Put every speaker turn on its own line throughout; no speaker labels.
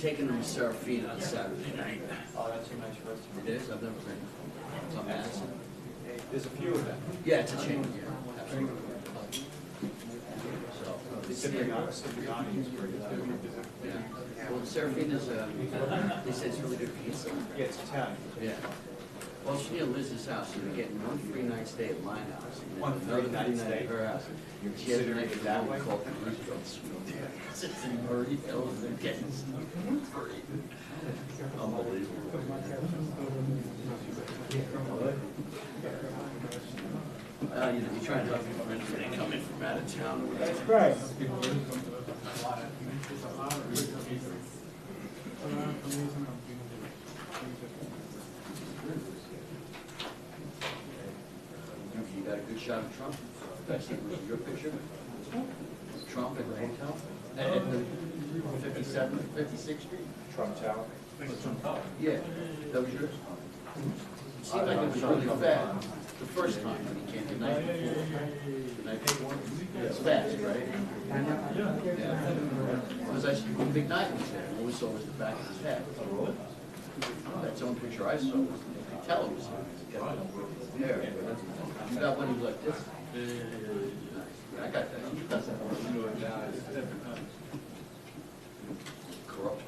taking them to Serafina on Saturday night.
Oh, that's a nice restaurant.
It is, I've never been. It's on Madison.
There's a few of them.
Yeah, it's a chain, yeah, absolutely. So,
Cipriani is pretty good.
yeah. Well, Serafina's, they said it's really good pizza.
Yeah, it's Italian.
Yeah. Well, she and Liz's house, so they're getting one free night stay at my house. And then
One free
another
night
free night
stay?
at her house.
You're
She has a
considering
night
it
at
that
that
way?
way called the Roosevelt Suite. Sits in Murray Hills and getting free. Unbelievable. You know, you try and help your friends when they come in from out of town or whatever.
That's right.
You got a good shot of Trump. Best thing was your picture. Trump at the hotel. At the 56th Street.
Trump Tower.
Yeah, that was yours. It seemed like it was really fast. The first time when he came, the night before. The night before. It's fast, right? Yeah. Because I said, big night was there. All we saw was the back of his head. That's the only picture I saw. You could tell it was him. There. You got one who was like this? I got that. You got that. Corrupt.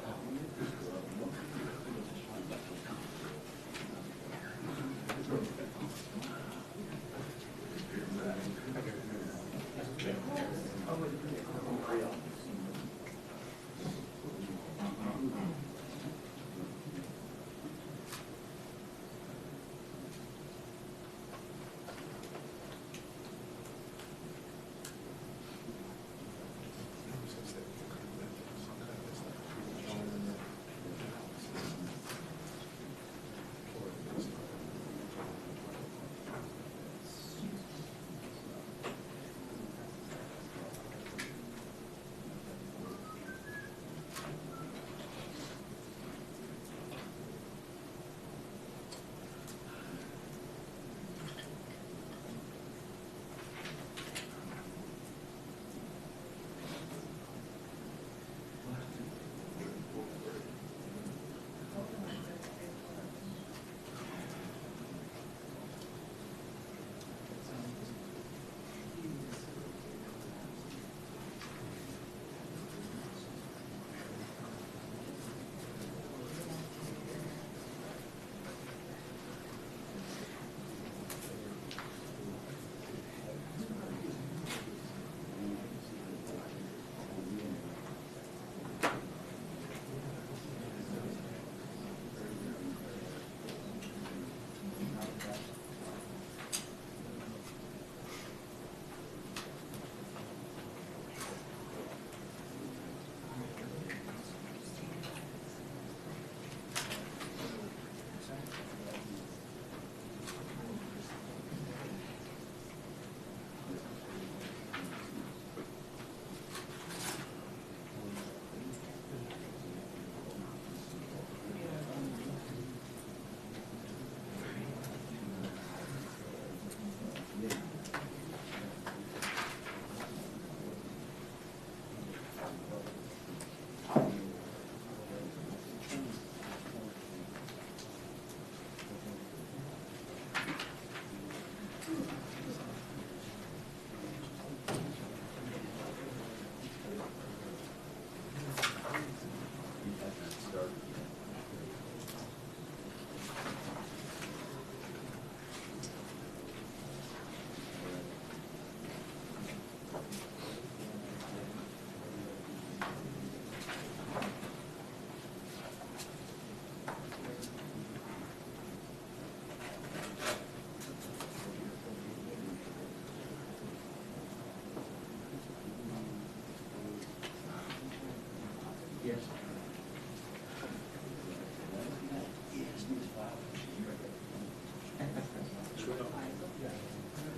Yes.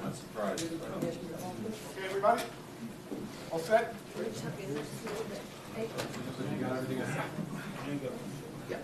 Not surprised.
Okay, everybody? All set?
You got everything else?
Yeah.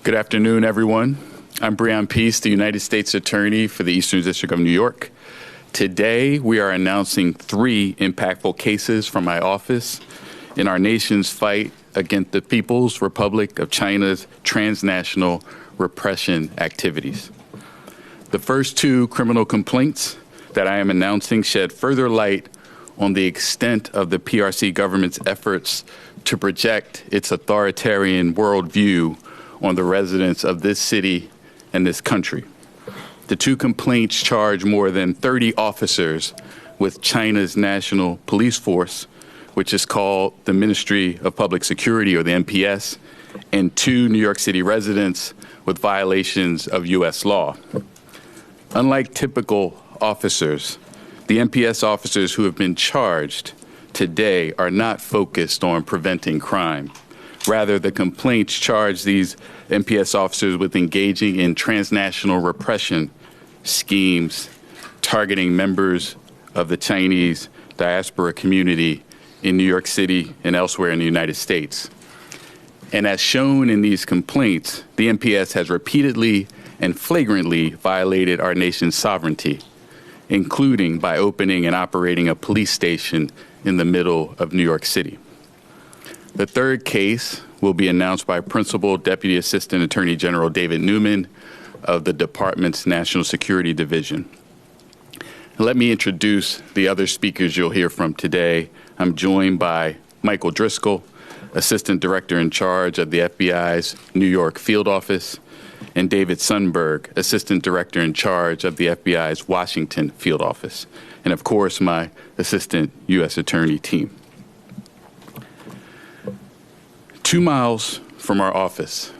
Good afternoon, everyone. I'm Breon Peace, the United States Attorney for the Eastern District of New York. Today, we are announcing 3 impactful cases from my office in our nation's fight against the People's Republic of China's transnational repression activities. The first 2 criminal complaints that I am announcing shed further light on the extent of the PRC government's efforts to project its authoritarian worldview on the residents of this city and this country. The 2 complaints charge more than 30 officers with China's national police force, which is called the Ministry of Public Security, or the MPS, and 2 New York City residents with violations of U.S. law. Unlike typical officers, the MPS officers who have been charged today are not focused on preventing crime. Rather, the complaints charge these MPS officers with engaging in transnational repression schemes targeting members of the Chinese diaspora community in New York City and elsewhere in the United States. And as shown in these complaints, the MPS has repeatedly and flagrantly violated our nation's sovereignty, including by opening and operating a police station in the middle of New York City. The third case will be announced by Principal Deputy Assistant Attorney General David Newman of the Department's National Security Division. Let me introduce the other speakers you'll hear from today. I'm joined by Michael Driscoll, Assistant Director in charge of the FBI's New York Field Office, and David Sundberg, Assistant Director in charge of the FBI's Washington Field Office, and of course, my Assistant U.S. Attorney team. 2 miles from our office,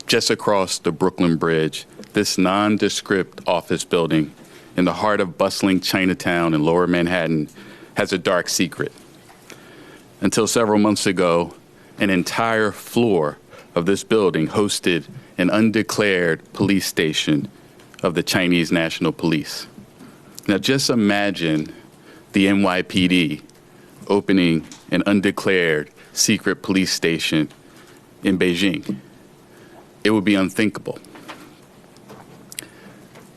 just across the Brooklyn Bridge, this nondescript office building in the heart of bustling Chinatown in Lower Manhattan has a dark secret. Until several months ago, an entire floor of this building hosted an undeclared police station of the Chinese National Police. Now just imagine the NYPD opening an undeclared secret police station in Beijing. It would be unthinkable.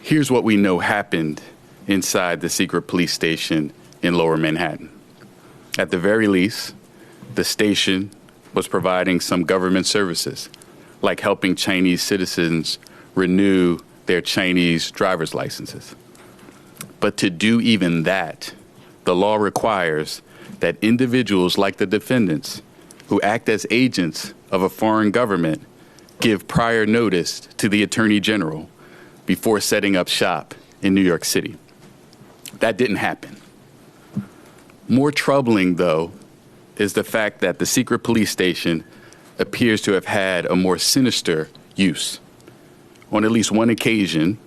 Here's what we know happened inside the secret police station in Lower Manhattan. At the very least, the station was providing some government services, like helping Chinese citizens renew their Chinese driver's licenses. But to do even that, the law requires that individuals like the defendants who act as agents of a foreign government give prior notice to the Attorney General before setting up shop in New York City. That didn't happen. More troubling, though, is the fact that the secret police station appears to have had a more sinister use. On at least one occasion,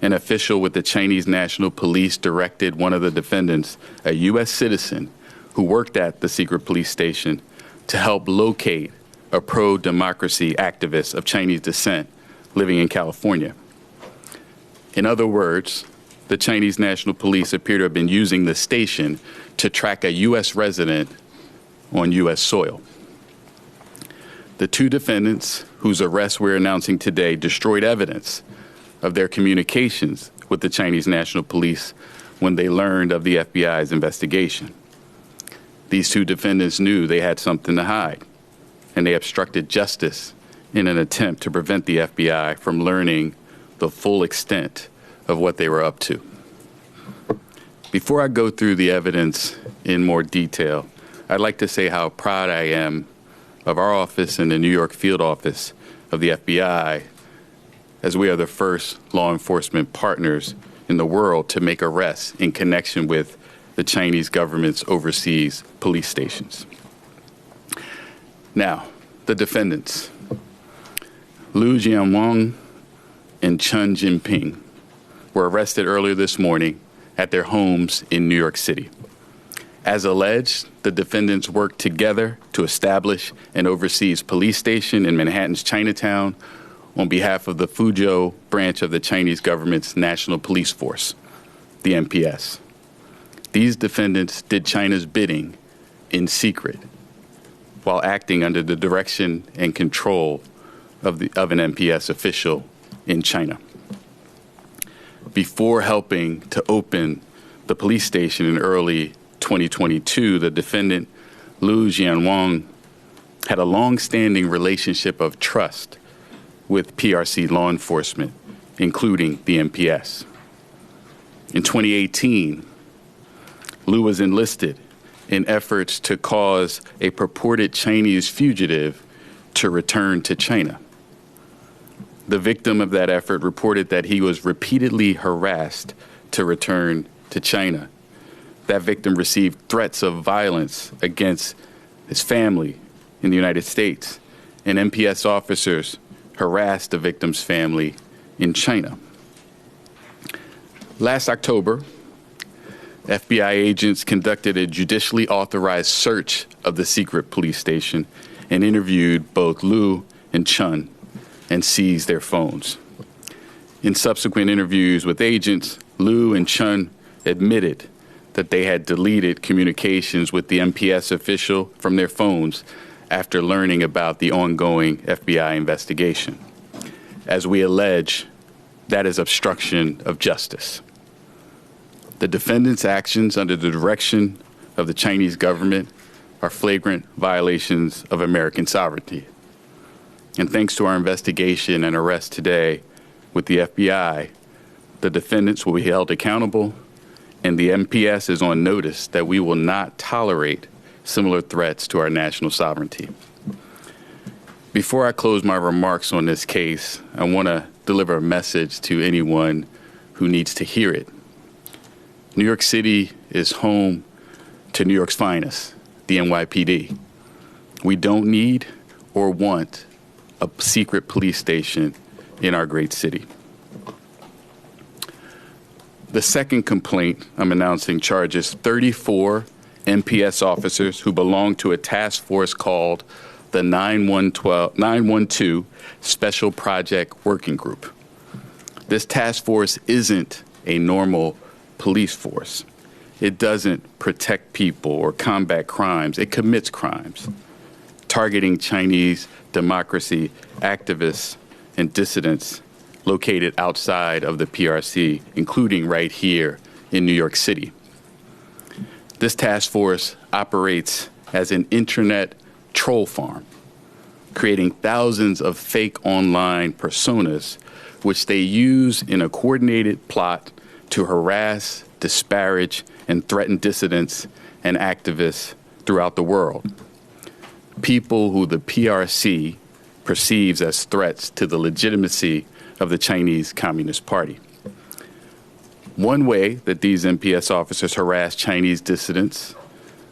an official with the Chinese National Police directed one of the defendants, a U.S. citizen who worked at the secret police station, to help locate a pro-democracy activist of Chinese descent living in California. In other words, the Chinese National Police appear to have been using the station to track a U.S. resident on U.S. soil. The 2 defendants whose arrests we're announcing today destroyed evidence of their communications with the Chinese National Police when they learned of the FBI's investigation. These 2 defendants knew they had something to hide, and they obstructed justice in an attempt to prevent the FBI from learning the full extent of what they were up to. Before I go through the evidence in more detail, I'd like to say how proud I am of our office and the New York Field Office of the FBI, as we are the first law enforcement partners in the world to make arrests in connection with the Chinese government's overseas police stations. Now, the defendants, Liu Jianwang and Chen Jinping, were arrested earlier this morning at their homes in New York City. As alleged, the defendants worked together to establish an overseas police station in Manhattan's Chinatown on behalf of the Fuzhou branch of the Chinese government's National Police Force, the MPS. These defendants did China's bidding in secret while acting under the direction and control of an MPS official in China. Before helping to open the police station in early 2022, the defendant, Liu Jianwang, had a long-standing relationship of trust with PRC law enforcement, including the MPS. In 2018, Liu was enlisted in efforts to cause a purported Chinese fugitive to return to China. The victim of that effort reported that he was repeatedly harassed to return to China. That victim received threats of violence against his family in the United States, and MPS officers harassed the victim's family in China. Last October, FBI agents conducted a judicially authorized search of the secret police station and interviewed both Liu and Chun and seized their phones. In subsequent interviews with agents, Liu and Chun admitted that they had deleted communications with the MPS official from their phones after learning about the ongoing FBI investigation. As we allege, that is obstruction of justice. The defendant's actions under the direction of the Chinese government are flagrant violations of American sovereignty. And thanks to our investigation and arrest today with the FBI, the defendants will be held accountable, and the MPS is on notice that we will not tolerate similar threats to our national sovereignty. Before I close my remarks on this case, I want to deliver a message to anyone who needs to hear it. New York City is home to New York's finest, the NYPD. We don't need or want a secret police station in our great city. The second complaint I'm announcing charges 34 MPS officers who belong to a task force called the 912 Special Project Working Group. This task force isn't a normal police force. It doesn't protect people or combat crimes. It commits crimes, targeting Chinese democracy activists and dissidents located outside of the PRC, including right here in New York City. This task force operates as an internet troll farm, creating thousands of fake online personas, which they use in a coordinated plot to harass, disparage, and threaten dissidents and activists throughout the world. People who the PRC perceives as threats to the legitimacy of the Chinese Communist Party. One way that these MPS officers harassed Chinese dissidents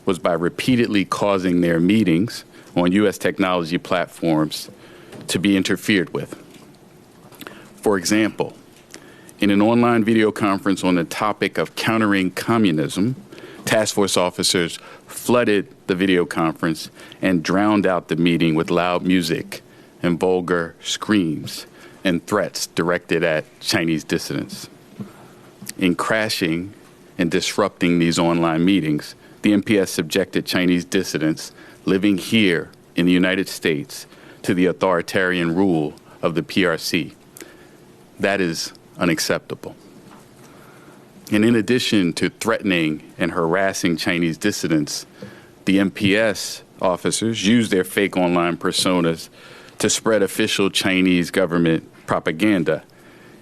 was by repeatedly causing their meetings on U.S. technology platforms to be interfered with. For example, in an online video conference on the topic of countering communism, task force officers flooded the video conference and drowned out the meeting with loud music and vulgar screams and threats directed at Chinese dissidents. In crashing and disrupting these online meetings, the MPS subjected Chinese dissidents living here in the United States to the authoritarian rule of the PRC. That is unacceptable. And in addition to threatening and harassing Chinese dissidents, the MPS officers used their fake online personas to spread official Chinese government propaganda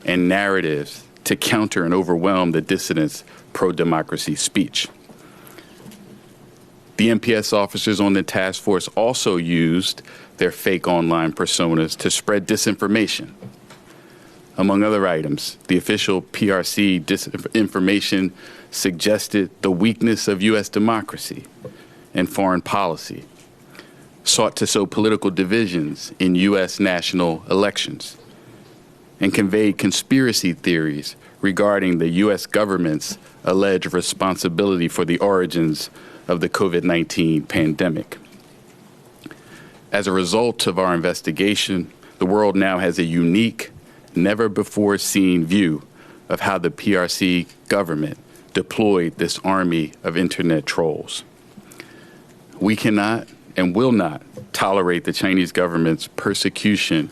and narratives to counter and overwhelm the dissidents' pro-democracy speech. The MPS officers on the task force also used their fake online personas to spread disinformation. Among other items, the official PRC disinformation suggested the weakness of U.S. democracy and foreign policy, sought to sow political divisions in U.S. national elections, and conveyed conspiracy theories regarding the U.S. government's alleged responsibility for the origins of the COVID-19 pandemic. As a result of our investigation, the world now has a unique, never-before-seen view of how the PRC government deployed this army of internet trolls. We cannot and will not tolerate the Chinese government's persecution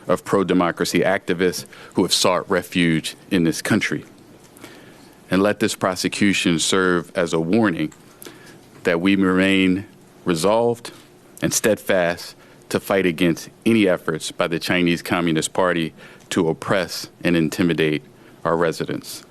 of pro-democracy activists who have sought refuge in this country. And let this prosecution serve as a warning that we remain resolved and steadfast to fight against any efforts by the Chinese Communist Party to oppress and intimidate our residents.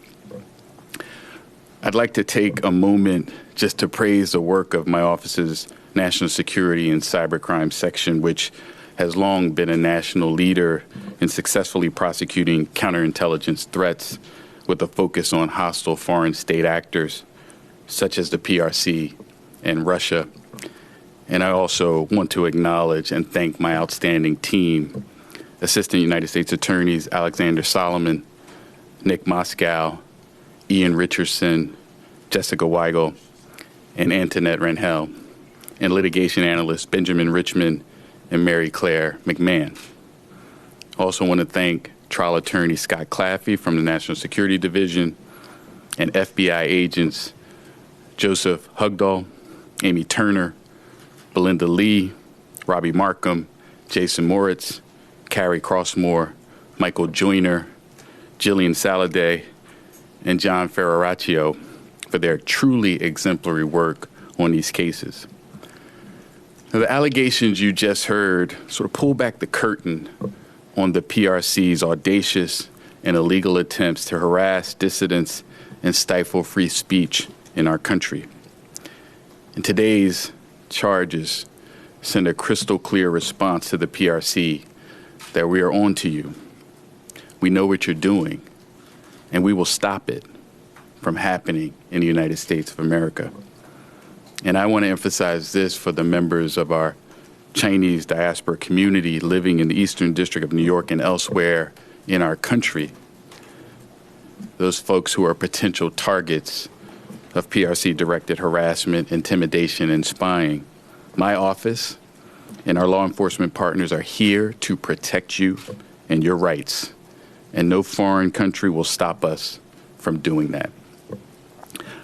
I'd like to take a moment just to praise the work of my office's National Security and Cybercrime Section, which has long been a national leader in successfully prosecuting counterintelligence threats with a focus on hostile foreign state actors such as the PRC and Russia. And I also want to acknowledge and thank my outstanding team, Assistant United States Attorneys Alexander Solomon, Nick Moscow, Ian Richardson, Jessica Weigel, and Antoinette Rangel, and litigation analysts Benjamin Richmond and Mary Claire McMahon. I also want to thank trial attorney Scott Claffey from the National Security Division and FBI agents Joseph Hugdahl, Amy Turner, Belinda Lee, Robbie Markham, Jason Moritz, Carrie Crossmore, Michael Joyner, Jillian Saladay, and John Ferraraccio for their truly exemplary work on these cases. Now, the allegations you just heard sort of pull back the curtain on the PRC's audacious and illegal attempts to harass dissidents and stifle free speech in our country. And today's charges send a crystal clear response to the PRC that we are on to you. We know what you're doing, and we will stop it from happening in the United States of America. And I want to emphasize this for the members of our Chinese diaspora community living in the Eastern District of New York and elsewhere in our country, those folks who are potential targets of PRC-directed harassment, intimidation, and spying. My office and our law enforcement partners are here to protect you and your rights, and no foreign country will stop us from doing that.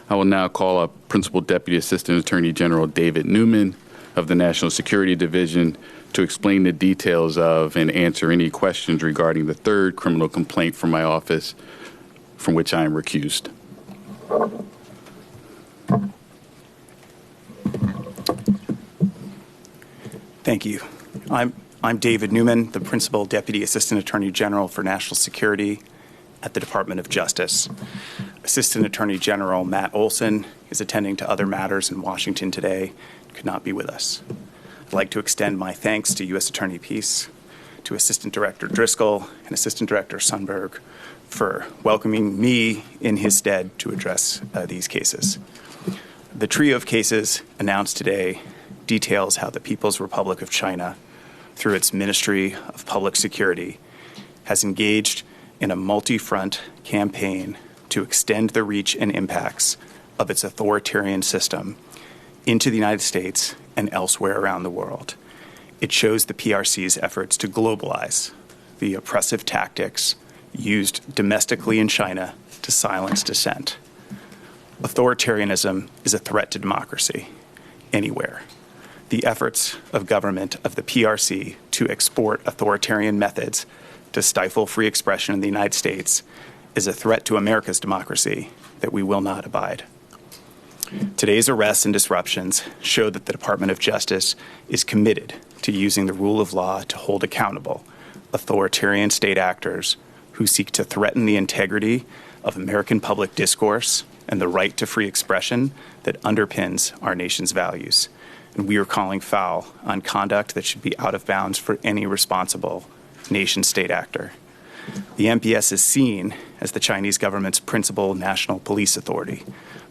I will now call up Principal Deputy Assistant Attorney General David Newman of the National Security Division to explain the details of and answer any questions regarding the third criminal complaint from my office from which I am recused.
Thank you. I'm David Newman, the Principal Deputy Assistant Attorney General for National Security at the Department of Justice. Assistant Attorney General Matt Olson is attending to other matters in Washington today, could not be with us. I'd like to extend my thanks to U.S. Attorney Peace, to Assistant Director Driscoll, and Assistant Director Sundberg for welcoming me in his stead to address these cases. The trio of cases announced today details how the People's Republic of China, through its Ministry of Public Security, has engaged in a multi-front campaign to extend the reach and impacts of its authoritarian system into the United States and elsewhere around the world. It shows the PRC's efforts to globalize the oppressive tactics used domestically in China to silence dissent. Authoritarianism is a threat to democracy anywhere. The efforts of government of the PRC to export authoritarian methods to stifle free expression in the United States is a threat to America's democracy that we will not abide. Today's arrests and disruptions show that the Department of Justice is committed to using the rule of law to hold accountable authoritarian state actors who seek to threaten the integrity of American public discourse and the right to free expression that underpins our nation's values. And we are calling foul on conduct that should be out of bounds for any responsible nation-state actor. The NPS is seen as the Chinese government's principal national police authority,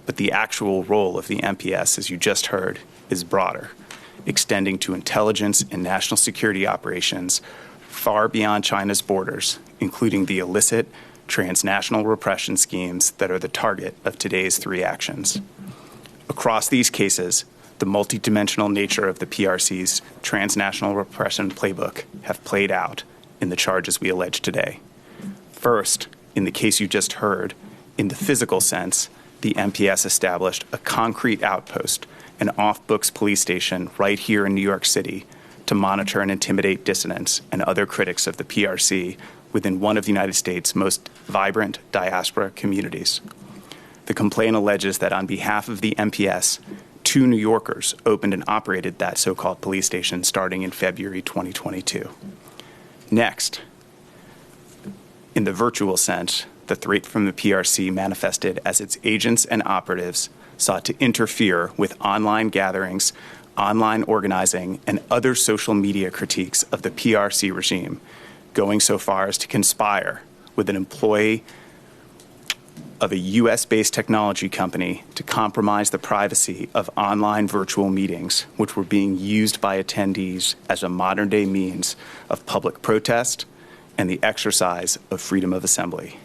but the actual role of the NPS, as you just heard, is broader, extending to intelligence and national security operations far beyond China's borders, including the illicit transnational repression schemes that are the target of today's three actions. Across these cases, the multidimensional nature of the PRC's transnational repression playbook have played out in the charges we allege today. First, in the case you just heard, in the physical sense, the NPS established a concrete outpost, an off-books police station right here in New York City, to to monitor and intimidate dissidents and other critics of the PRC within one of the United States' most vibrant diaspora communities. The complaint alleges that on behalf of the MPS, 2 New Yorkers opened and operated that so-called police station starting in February 2022. Next, in the virtual sense, the threat from the PRC manifested as its agents and operatives sought to interfere with online gatherings, online organizing, and other social media critiques of the PRC regime, going so far as to conspire with an employee of a U.S.-based technology company to compromise the privacy of online virtual meetings, which were being used by attendees as a modern-day means of public protest and the exercise of freedom of assembly.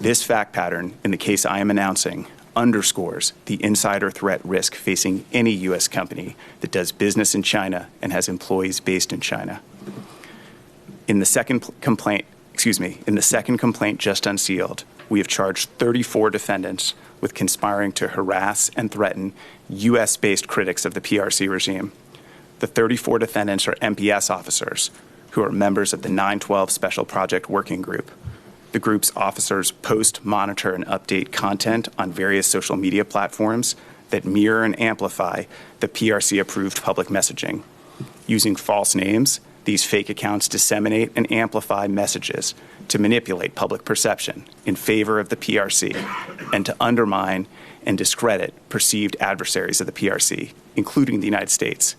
This fact pattern, in the case I am announcing, underscores the insider threat risk facing any U.S. company that does business in China and has employees based in China. In the second complaint just unsealed, we have charged 34 defendants with conspiring to harass and threaten U.S.-based critics of the PRC regime. The 34 defendants are MPS officers who are members of the 912 Special Project Working Group. The group's officers post, monitor, and update content on various social media platforms that mirror and amplify the PRC-approved public messaging. Using false names, these fake accounts disseminate and amplify messages to manipulate public perception in favor of the PRC and to undermine and discredit perceived adversaries of the PRC, including the United States,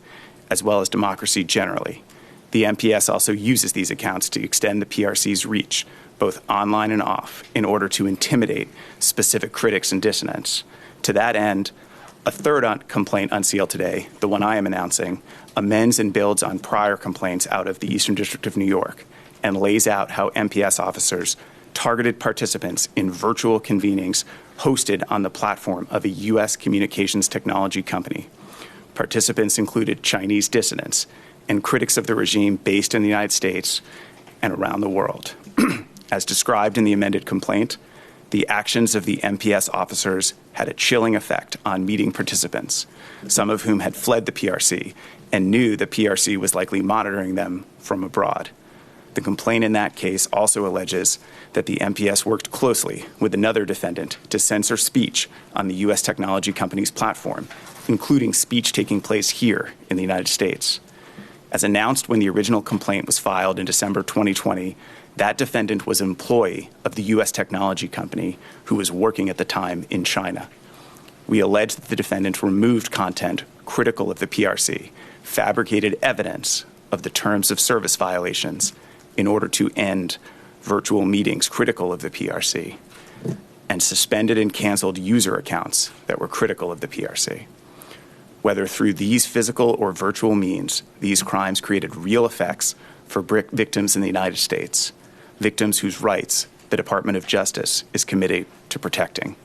as well as democracy generally. The MPS also uses these accounts to extend the PRC's reach, both online and off, in order to intimidate specific critics and dissidents. To that end, a third complaint unsealed today, the one I am announcing, amends and builds on prior complaints out of the Eastern District of New York and lays out how MPS officers targeted participants in virtual convenings hosted on the platform of a U.S. communications technology company. Participants included Chinese dissidents and critics of the regime based in the United States and around the world. As described in the amended complaint, the actions of the MPS officers had a chilling effect on meeting participants, some of whom had fled the PRC and knew the PRC was likely monitoring them from abroad. The complaint in that case also alleges that the MPS worked closely with another defendant to censor speech on the U.S. technology company's platform, including speech taking place here in the United States. As announced when the original complaint was filed in December 2020, that defendant was an employee of the U.S. technology company who was working at the time in China. We allege that the defendant removed content critical of the PRC, fabricated evidence of the terms of service violations in order to end virtual meetings critical of the PRC, and suspended and canceled user accounts that were critical of the PRC. Whether through these physical or virtual means, these crimes created real effects for victims in the United States, victims whose rights the Department of Justice is committed to protecting.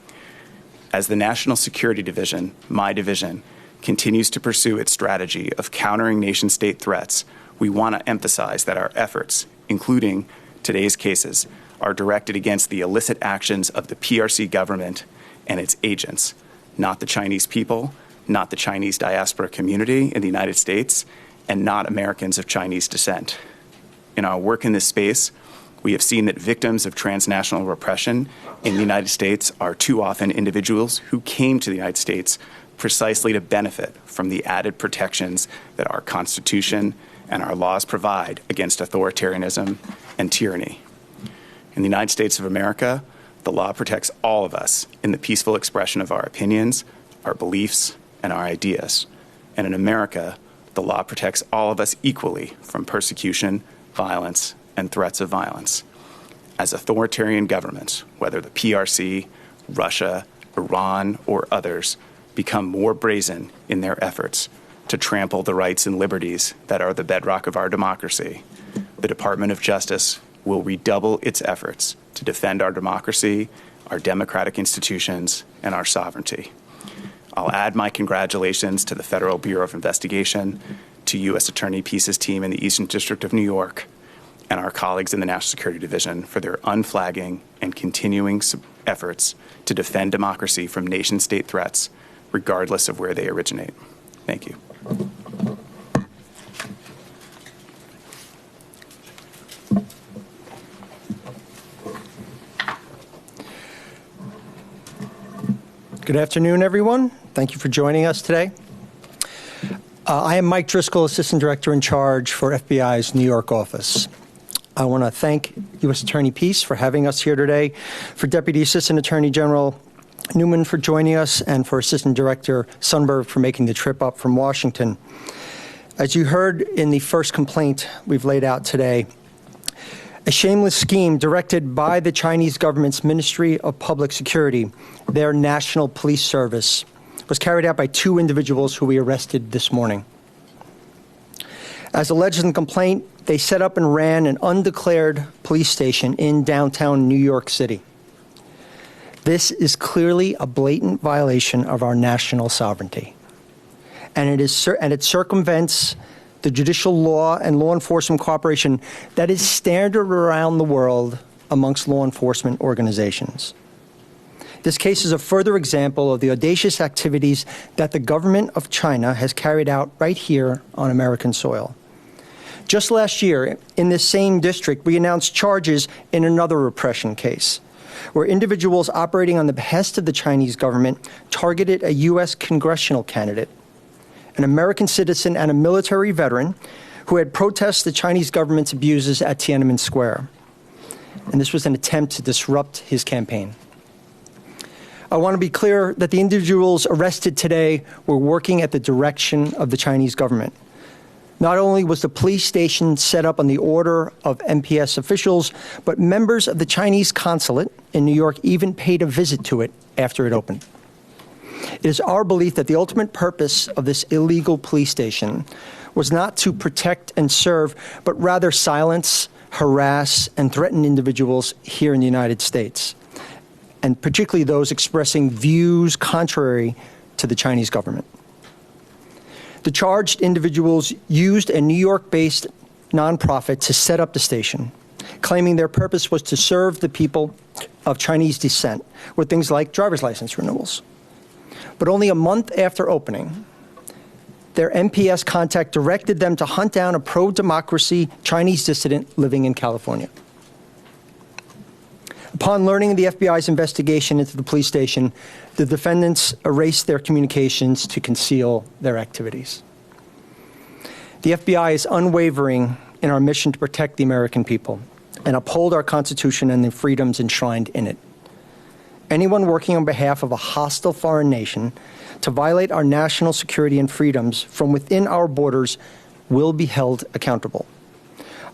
As the National Security Division, my division, continues to pursue its strategy of countering nation-state threats, we want to emphasize that our efforts, including today's cases, are directed against the illicit actions of the PRC government and its agents, not the Chinese people, not the Chinese diaspora community in the United States, and not Americans of Chinese descent. In our work in this space, we have seen that victims of transnational repression in the United States are too often individuals who came to the United States precisely to benefit from the added protections that our Constitution and our laws provide against authoritarianism and tyranny. In the United States of America, the law protects all of us in the peaceful expression of our opinions, our beliefs, and our ideas. And in America, the law protects all of us equally from persecution, violence, and threats of violence. As authoritarian governments, whether the PRC, Russia, Iran, or others, become more brazen in their efforts to trample the rights and liberties that are the bedrock of our democracy, the Department of Justice will redouble its efforts to defend our democracy, our democratic institutions, and our sovereignty. I'll add my congratulations to the Federal Bureau of Investigation, to U.S. Attorney Peace's team in the Eastern District of New York, and our colleagues in the National Security Division for their unflagging and continuing efforts to defend democracy from nation-state threats, regardless of where they originate. Thank you.
Good afternoon, everyone. Thank you for joining us today. I am Mike Driscoll, Assistant Director in Charge for FBI's New York office. I want to thank U.S. Attorney Peace for having us here today, for Deputy Assistant Attorney General Newman for joining us, and for Assistant Director Sundberg for making the trip up from Washington. As you heard in the first complaint we've laid out today, a shameless scheme directed by the Chinese government's Ministry of Public Security, their National Police Service, was carried out by two individuals who we arrested this morning. As alleged in the complaint, they set up and ran an undeclared police station in downtown New York City. This is clearly a blatant violation of our national sovereignty, and it circumvents the judicial law and law enforcement cooperation that is standard around the world amongst law enforcement organizations. This case is a further example of the audacious activities that the government of China has carried out right here on American soil. Just last year, in this same district, we announced charges in another repression case, where individuals operating on the behest of the Chinese government targeted a U.S. congressional candidate, an American citizen and a military veteran who had protested the Chinese government's abuses at Tiananmen Square. And this was an attempt to disrupt his campaign. I want to be clear that the individuals arrested today were working at the direction of the Chinese government. Not only was the police station set up on the order of MPS officials, but members of the Chinese consulate in New York even paid a visit to it after it opened. It is our belief that the ultimate purpose of this illegal police station was not to protect and serve, but rather silence, harass, and threaten individuals here in the United States, and particularly those expressing views contrary to the Chinese government. The charged individuals used a New York-based nonprofit to set up the station, claiming their purpose was to serve the people of Chinese descent with things like driver's license renewals. But only a month after opening, their MPS contact directed them to hunt down a pro-democracy Chinese dissident living in California. Upon learning of the FBI's investigation into the police station, the defendants erased their communications to conceal their activities. The FBI is unwavering in our mission to protect the American people and uphold our Constitution and the freedoms enshrined in it. Anyone working on behalf of a hostile foreign nation to violate our national security and freedoms from within our borders will be held accountable.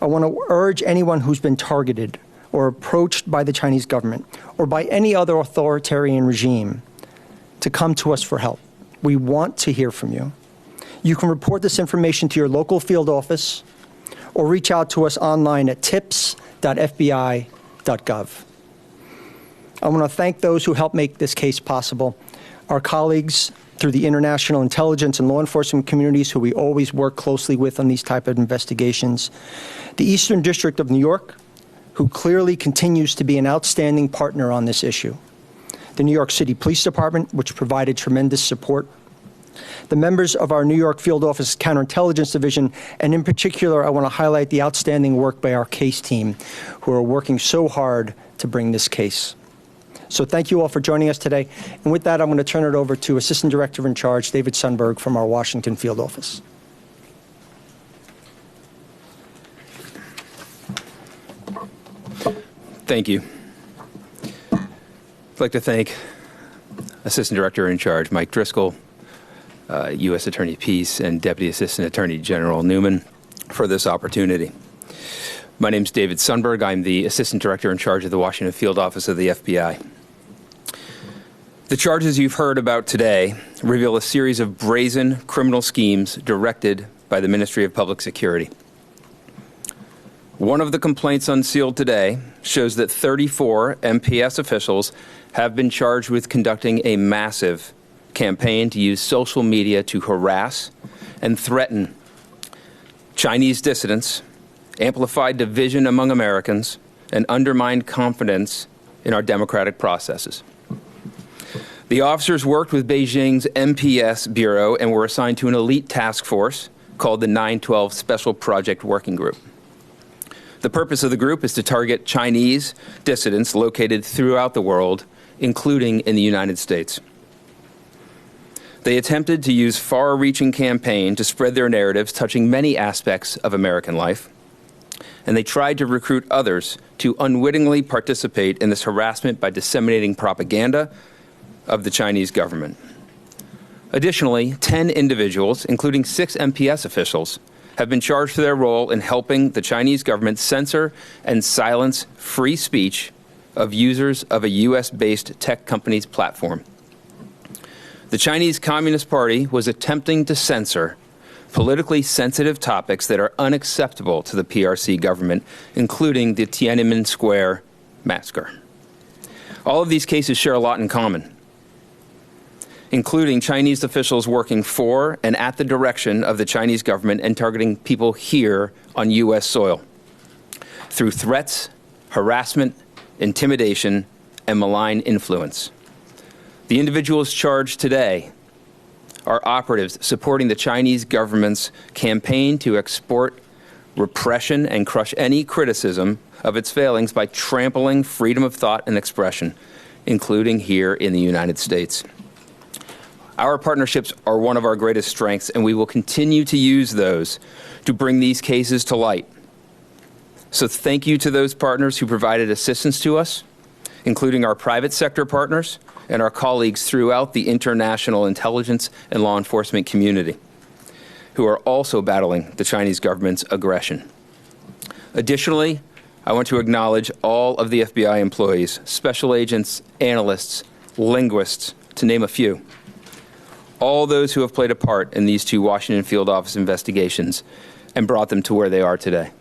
I want to urge anyone who's been targeted or approached by the Chinese government or by any other authoritarian regime to come to us for help. We want to hear from you. You can report this information to your local field office or reach out to us online at tips.fbi.gov. I want to thank those who helped make this case possible, our colleagues through the international intelligence and law enforcement communities who we always work closely with on these type of investigations, the Eastern District of New York, who clearly continues to be an outstanding partner on this issue, the New York City Police Department, which provided tremendous support, the members of our New York Field Office Counterintelligence Division, and in particular, I want to highlight the outstanding work by our case team, who are working so hard to bring this case. So thank you all for joining us today. And with that, I'm going to turn it over to Assistant Director in Charge, David Sundberg, from our Washington Field Office.
Thank you. I'd like to thank Assistant Director in Charge Mike Driscoll, U.S. Attorney Peace, and Deputy Assistant Attorney General Newman for this opportunity. My name is David Sundberg. I'm the Assistant Director in Charge of the Washington Field Office of the FBI. The charges you've heard about today reveal a series of brazen criminal schemes directed by the Ministry of Public Security. One of the complaints unsealed today shows that 34 MPS officials have been charged with conducting a massive campaign to use social media to harass and threaten Chinese dissidents, amplify division among Americans, and undermine confidence in our democratic processes. The officers worked with Beijing's MPS Bureau and were assigned to an elite task force called the 912 Special Project Working Group. The purpose of the group is to target Chinese dissidents located throughout the world, including in the United States. They attempted to use far-reaching campaign to spread their narratives touching many aspects of American life, and they tried to recruit others to unwittingly participate in this harassment by disseminating propaganda of the Chinese government. Additionally, 10 individuals, including 6 MPS officials, have been charged for their role in helping the Chinese government censor and silence free speech of users of a U.S.-based tech company's platform. The Chinese Communist Party was attempting to censor politically sensitive topics that are unacceptable to the PRC government, including the Tiananmen Square massacre. All of these cases share a lot in common, including Chinese officials working for and at the direction of the Chinese government and targeting people here on U.S. soil through threats, harassment, intimidation, and malign influence. The individuals charged today are operatives supporting the Chinese government's campaign to export repression and crush any criticism of its failings by trampling freedom of thought and expression, including here in the United States. Our partnerships are one of our greatest strengths, and we will continue to use those to bring these cases to light. So thank you to those partners who provided assistance to us, including our private sector partners and our colleagues throughout the international intelligence and law enforcement community, who are also battling the Chinese government's aggression. Additionally, I want to acknowledge all of the FBI employees, special agents, analysts, linguists, to name a few, all those who have played a part in these 2 Washington field office investigations and brought them to where they are today.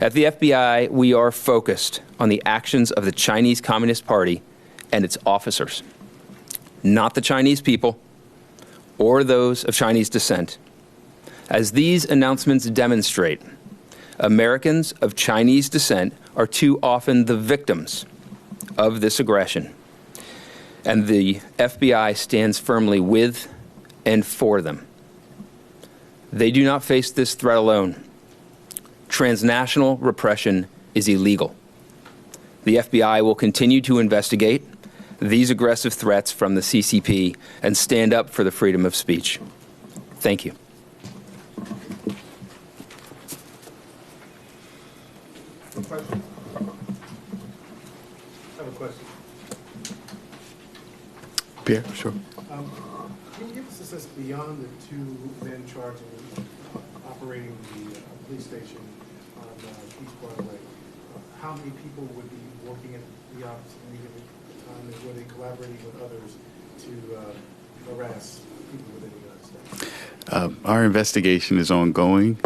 At the FBI, we are focused on the actions of the Chinese Communist Party and its officers, not the Chinese people or those of Chinese descent. As these announcements demonstrate, Americans of Chinese descent are too often the victims of this aggression, and the FBI stands firmly with and for them. They do not face this threat alone. Transnational repression is illegal. The FBI will continue to investigate these aggressive threats from the CCP and stand up for the freedom of speech. Thank you.
Question? I have a question.
Pierre, sure.
Can you give us a sense beyond the 2 men charged with operating the police station on East Broadway? How many people would be working at the office immediately? Were they collaborating with others to harass people within the United States?
Our investigation is ongoing,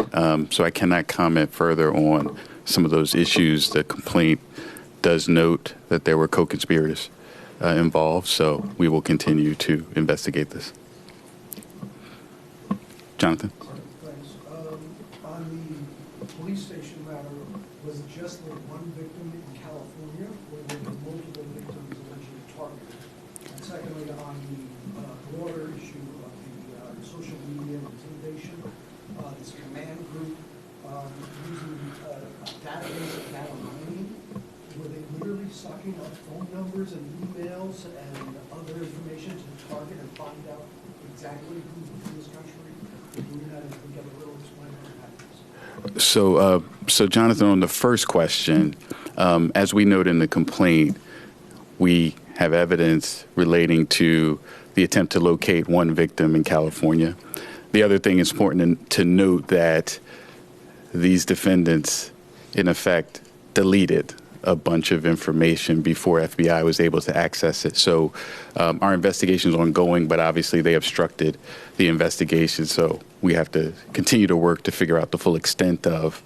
so I cannot comment further on some of those issues. The complaint does note that there were co-conspirators involved, so we will continue to investigate this. Jonathan?
Thanks. On the police station matter, was it just the one victim in California, or were there multiple victims allegedly targeted? And secondly, on the broader issue of the social media intimidation, this command group using a database of data mining, were they literally sucking up phone numbers and emails and other information to target and find out exactly who's in this country? Doing that, and we get a little explain what happens.
So Jonathan, on the first question, as we note in the complaint, we have evidence relating to the attempt to locate one victim in California. The other thing is important to note that these defendants, in effect, deleted a bunch of information before FBI was able to access it. So our investigation is ongoing, but obviously they obstructed the investigation. So we have to continue to work to figure out the full extent of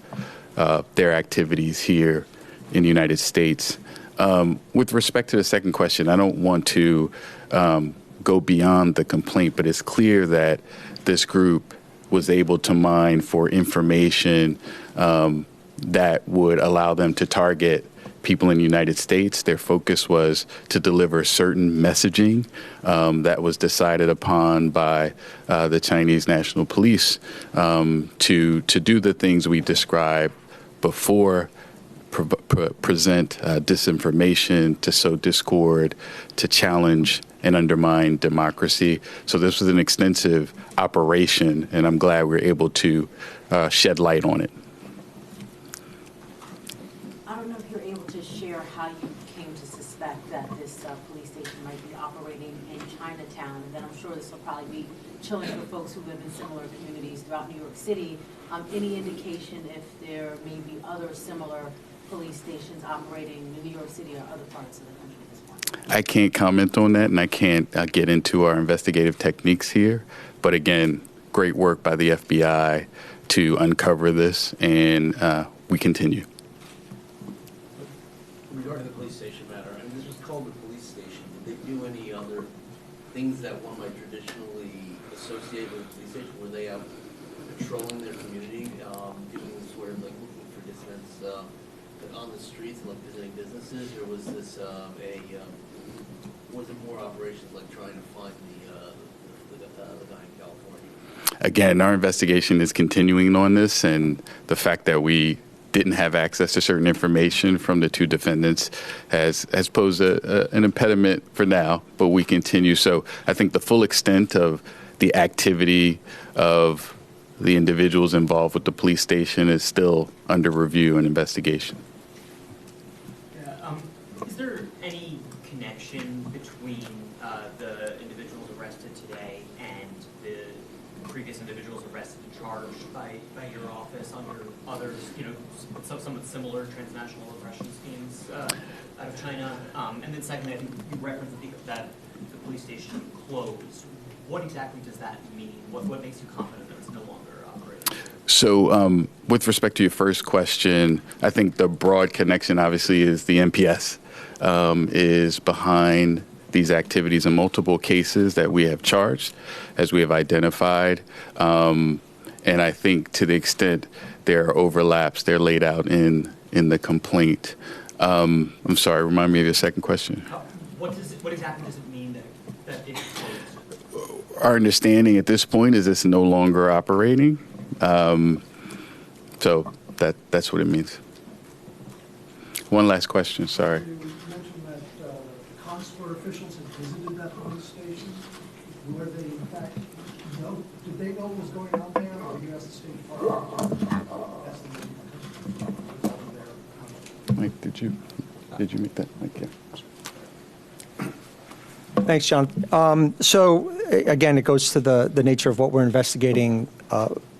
their activities here in the United States. With respect to the second question, I don't want to go beyond the complaint, but it's clear that this group was able to mine for information that would allow them to target people in the United States. Their focus was to deliver certain messaging that was decided upon by the Chinese National Police to do the things we described before, present disinformation, to sow discord, to challenge and undermine democracy. So this was an extensive operation, and I'm glad we were able to shed light on it.
I don't know if you're able to share how you came to suspect that this police station might be operating in Chinatown, and then I'm sure this will probably be chilling for folks who live in similar communities throughout New York City. Any indication if there may be other similar police stations operating in New York City or other parts of the country at this point?
I can't comment on that, and I can't get into our investigative techniques here. But again, great work by the FBI to uncover this, and we continue.
Regarding the police station matter, I mean, this was called the police station. Did they do any other things that one might traditionally associate with a police station? Were they out patrolling their community, doing sort of like looking for dissidents on the streets, like visiting businesses, or was this was it more operations like trying to find the guy in California?
Again, our investigation is continuing on this, and the fact that we didn't have access to certain information from the two defendants has posed an impediment for now, but we continue. So I think the full extent of the activity of the individuals involved with the police station is still under review and investigation.
Is there any connection between the individuals arrested today and the previous individuals arrested and charged by your office under others, somewhat similar transnational oppression schemes out of China? And then secondly, I think you referenced that the police station closed. What exactly does that mean? What makes you confident that it's no longer operating?
So with respect to your first question, I think the broad connection obviously is the MPS is behind these activities in multiple cases that we have charged, as we have identified. And I think to the extent there are overlaps, they're laid out in the complaint. I'm sorry, remind me of your second question.
What exactly does it mean that it closed?
Our understanding at this point is it's no longer operating. So that's what it means. One last question, sorry.
You mentioned that consular officials had visited that police station. Were they, in fact, did they know what was going on there, or you asked the State Department to estimate what was there?
Mike, did you make that? Mike, yeah.
Thanks, John. So again, it goes to the nature of what we're investigating.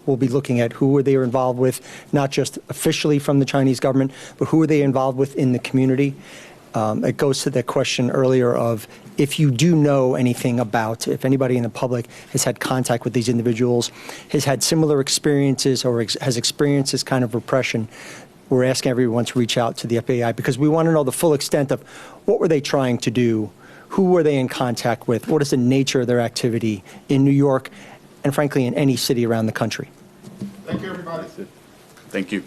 We'll be looking at who they were involved with, not just officially from the Chinese government, but who are they involved with in the community. It goes to the question earlier of if you do know anything about, if anybody in the public has had contact with these individuals, has had similar experiences or has experienced this kind of repression, we're asking everyone to reach out to the FBI because we want to know the full extent of what were they trying to do, who were they in contact with, what is the nature of their activity in New York, and frankly in any city around the country.
Thank you, everybody.
Thank you.